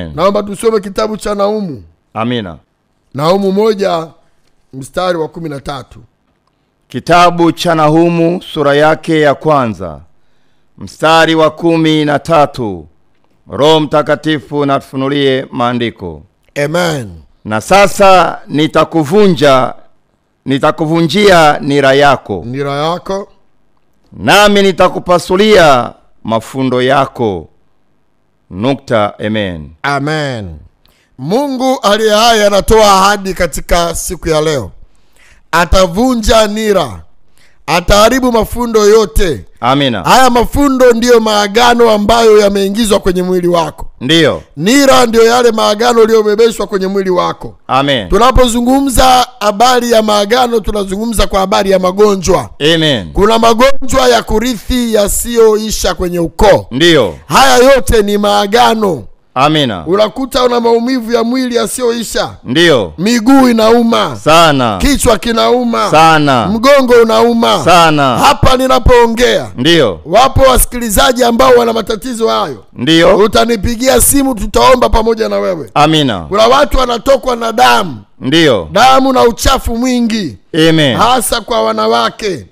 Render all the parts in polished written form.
Amen. Naomba tusome kitabu cha Naumu. Amina. Naumu 1 mstari wa 13. Kitabu cha Nahumu sura yake ya kwanza mstari wa 13. Roho Mtakatifu na tufunulie maandiko. Amen. Na sasa nitakuvunjia nira yako. Nira yako. Nami nitakupasulia mafundo yako. Nukta. Amen. Amen. Mungu aliye hai anatoa ahadi katika siku ya leo. Atavunja nira. Ataharibu mafundo yote. Amina. Haya mafundo ndiyo maagano ambayo yameingizwa kwenye mwili wako. Ndiyo. Nira ndiyo yale maagano yaliyobebeshwa kwenye mwili wako. Amen. Tunapozungumza habari ya maagano, tunazungumza kwa habari ya magonjwa. Amen. Kuna magonjwa ya kurithi yasiyoisha kwenye ukoo. Ndiyo. Haya yote ni maagano. Amina. Unakuta una maumivu ya mwili yasiyoisha. Ndiyo. Miguu inauma sana, kichwa kinauma sana, mgongo unauma sana. Hapa ninapoongea, ndiyo, wapo wasikilizaji ambao wana matatizo hayo. Ndiyo. Utanipigia simu, tutaomba pamoja na wewe. Amina. Kuna watu wanatokwa na damu. Ndiyo. Damu na uchafu mwingi. Amen. Hasa kwa wanawake.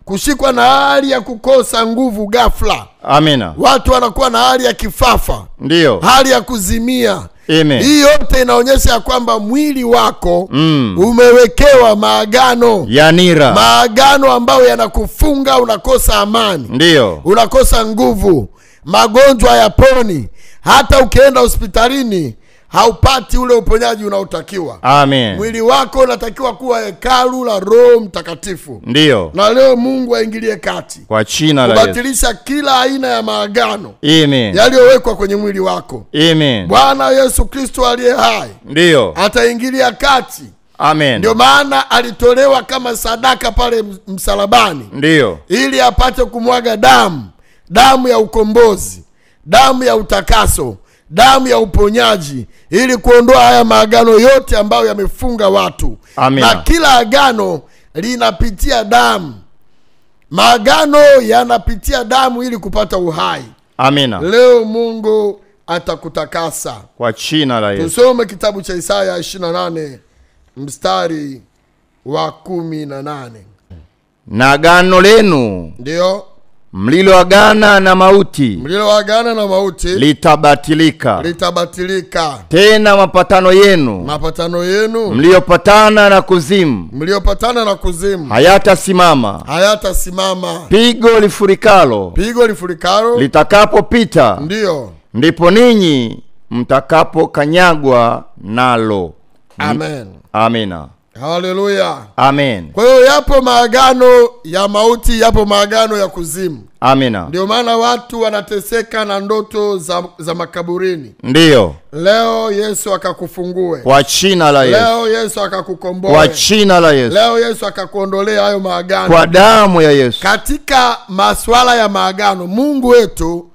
Kushikwa na hali ya kukosa nguvu ghafla. Amina. Watu wanakuwa na hali ya kifafa. Ndiyo. Hali ya kuzimia. Amen. Hii yote inaonyesha kwamba mwili wako umewekewa maagano ya nira. Maagano ambayo yanakufunga, unakosa amani. Ndiyo. Unakosa nguvu. Magonjwa yaponi. Hata ukienda hospitalini haupati ule uponyaji unaotakiwa. Amen. Mwili wako unatakiwa kuwa hekalu la Roho Mtakatifu. Ndiyo. Na leo Mungu aingilie kati kwa jina la Yesu, kubatilisha kila aina ya maagano. Amen. Yaliyowekwa kwenye mwili wako. Amen. Bwana Yesu Kristo aliye hai, ndiyo, ataingilia kati. Amen. Ndio maana alitolewa kama sadaka pale msalabani. Ndiyo. Ili apate kumwaga damu, damu ya ukombozi, damu ya utakaso, damu ya uponyaji, ili kuondoa haya maagano yote ambayo yamefunga watu. Amina. Na kila agano linapitia damu. Maagano yanapitia damu ili kupata uhai. Amina. Leo Mungu atakutakasa kwa jina la Yesu. Tusome kitabu cha Isaya 28 mstari wa 18. Na agano lenu, ndio, mliloagana na mauti, litabatilika. Tena mapatano yenu, mliopatana na kuzimu, hayatasimama. Pigo lifurikalo, litakapopita, ndio, ndipo ninyi mtakapokanyagwa nalo. Amen. Amina. Haleluya. Amen. Kwa hiyo yapo maagano ya mauti, yapo maagano ya kuzimu. Amina. Ndio maana watu wanateseka na ndoto za makaburini. Ndiyo. Leo Yesu akakufungue kwa jina la Yesu. Leo Yesu akakukomboe kwa jina la Yesu. Leo Yesu akakuondolea hayo maagano kwa damu ya Yesu. Katika masuala ya maagano, Mungu wetu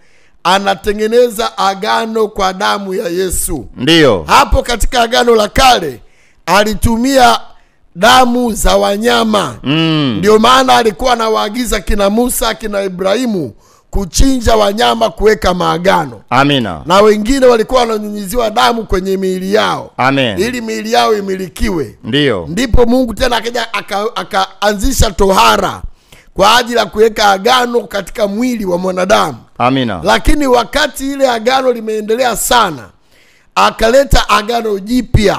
anatengeneza agano kwa damu ya Yesu. Ndiyo. Hapo katika agano la kale alitumia damu za wanyama. Ndio maana alikuwa anawaagiza kina Musa, kina Ibrahimu kuchinja wanyama, kuweka maagano. Amina. Na wengine walikuwa wananyunyiziwa damu kwenye miili yao. Amen. Ili miili yao imilikiwe. Ndiyo. Ndipo Mungu tena akaja akaanzisha tohara kwa ajili ya kuweka agano katika mwili wa mwanadamu. Amina. Lakini wakati ile agano limeendelea sana, akaleta agano jipya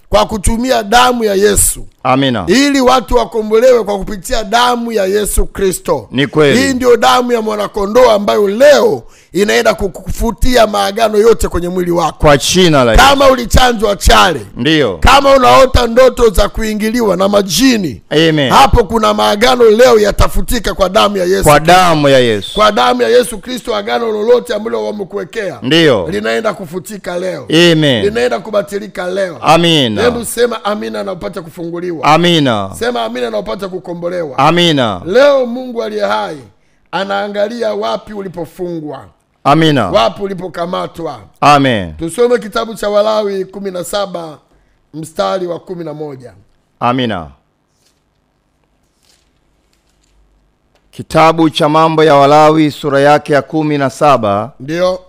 kwa kutumia damu ya Yesu. Amina. Ili watu wakombolewe kwa kupitia damu ya Yesu Kristo. Ni kweli. Hii ndio damu ya mwanakondoo ambayo leo inaenda kukufutia maagano yote kwenye mwili wako. Kwa jina la Yesu. Kama ulichanjwa chale. Ndiyo. Kama unaota ndoto za kuingiliwa na majini. Amen. Hapo kuna maagano leo yatafutika kwa damu ya Yesu. Kwa damu ya Yesu. Kwa damu ya Yesu Kristo, agano lolote ambalo wamekuwekea, ndiyo, linaenda kufutika leo. Amen. Linaenda kubatilika leo. Amina. Hebu sema amina na upate kufunguliwa. Amina. Sema amina na upate kukombolewa. Amina. Leo Mungu aliye hai anaangalia wapi ulipofungwa. Amina. Wapi ulipokamatwa. Amen. Tusome kitabu cha Walawi 17 mstari wa 11. Amina. Kitabu cha Mambo ya Walawi sura yake ya 17. Ndio.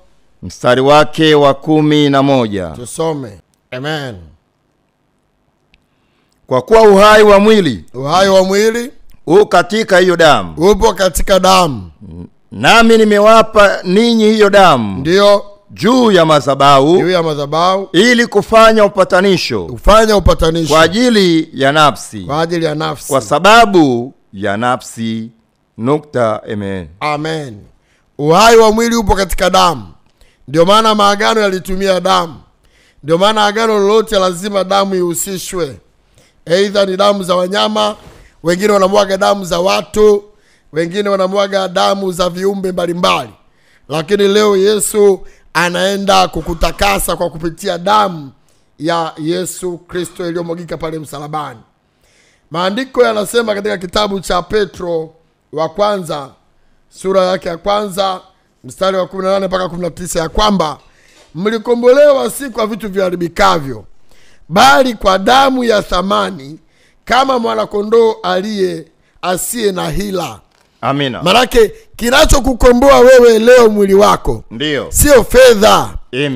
mstari wake wa 11. Tusome. Amen. Kwa kuwa uhai wa mwili upo katika hiyo damu, nami nimewapa ninyi hiyo damu, ndio juu ya madhabahu, ili kufanya upatanisho kwa ajili ya nafsi, kwa sababu ya nafsi. Amen. Amen. Uhai wa mwili upo katika damu. Ndio maana maagano yalitumia damu. Ndio maana agano lolote lazima damu ihusishwe. Aidha ni damu za wanyama, wengine wanamwaga damu za watu, wengine wanamwaga damu za viumbe mbalimbali. Lakini leo Yesu anaenda kukutakasa kwa kupitia damu ya Yesu Kristo iliyomwagika pale msalabani. Maandiko yanasema katika kitabu cha Petro wa kwanza, sura yake ya kwanza, mstari wa 18 mpaka 19, ya kwamba mlikombolewa si kwa vitu viharibikavyo, bali kwa damu ya thamani, kama mwana kondoo asiye na hila. Amina. Marake kinachokukomboa wewe leo mwili wako, ndio sio fedha,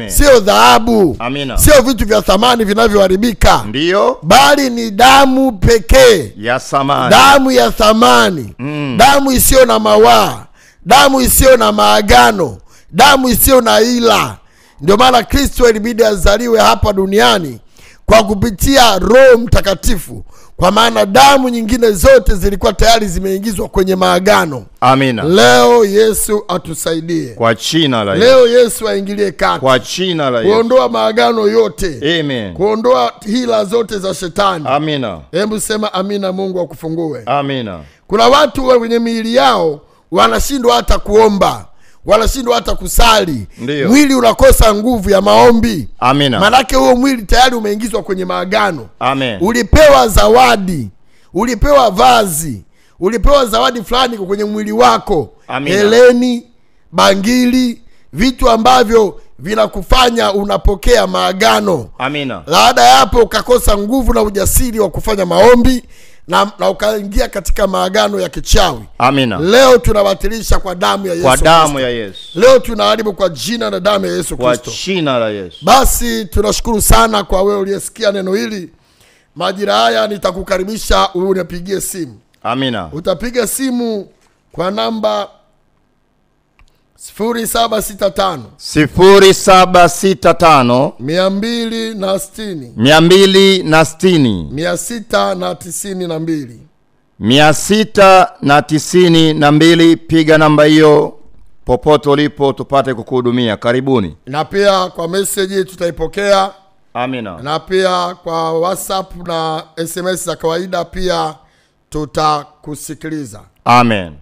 sio dhahabu, sio vitu vya thamani vinavyoharibika, ndio, bali ni damu pekee ya thamani. Damu ya thamani. Damu isiyo na mawaa, damu isiyo na maagano, damu isiyo na ila. Ndio maana Kristo ilibidi azaliwe hapa duniani kwa kupitia Roho Mtakatifu, kwa maana damu nyingine zote zilikuwa tayari zimeingizwa kwenye maagano. Amina. Leo Yesu atusaidie kwa jina la Yesu. Leo Yesu aingilie kati kwa jina la Yesu, kuondoa maagano yote. Amen. Kuondoa hila zote za shetani. Amina. Hebu sema amina, Mungu akufungue. Amina. Kuna watu wenye miili yao wanashindwa hata kuomba, wanashindwa hata kusali. Ndiyo. Mwili unakosa nguvu ya maombi. Amina. Manake huo mwili tayari umeingizwa kwenye maagano. Amen. Ulipewa zawadi, ulipewa vazi, ulipewa zawadi fulani kwenye mwili wako. Amina. Heleni, bangili, vitu ambavyo vinakufanya unapokea maagano. Amina. Baada ya hapo ukakosa nguvu na ujasiri wa kufanya maombi na ukaingia katika maagano ya kichawi. Amina. Leo tunabatilisha kwa damu ya Yesu. Kwa damu ya Yesu. Leo tunaharibu kwa jina na damu ya Yesu Kristo. Kwa jina la Yesu. Basi tunashukuru sana kwa wewe uliyesikia neno hili. Majira haya nitakukaribisha unipigie simu. Amina. Utapiga simu kwa namba 0765 260 692. Piga namba hiyo popote ulipo tupate kukuhudumia. Karibuni. Na pia kwa message tutaipokea. Amina. Na pia kwa WhatsApp na SMS za kawaida pia tutakusikiliza. Amen.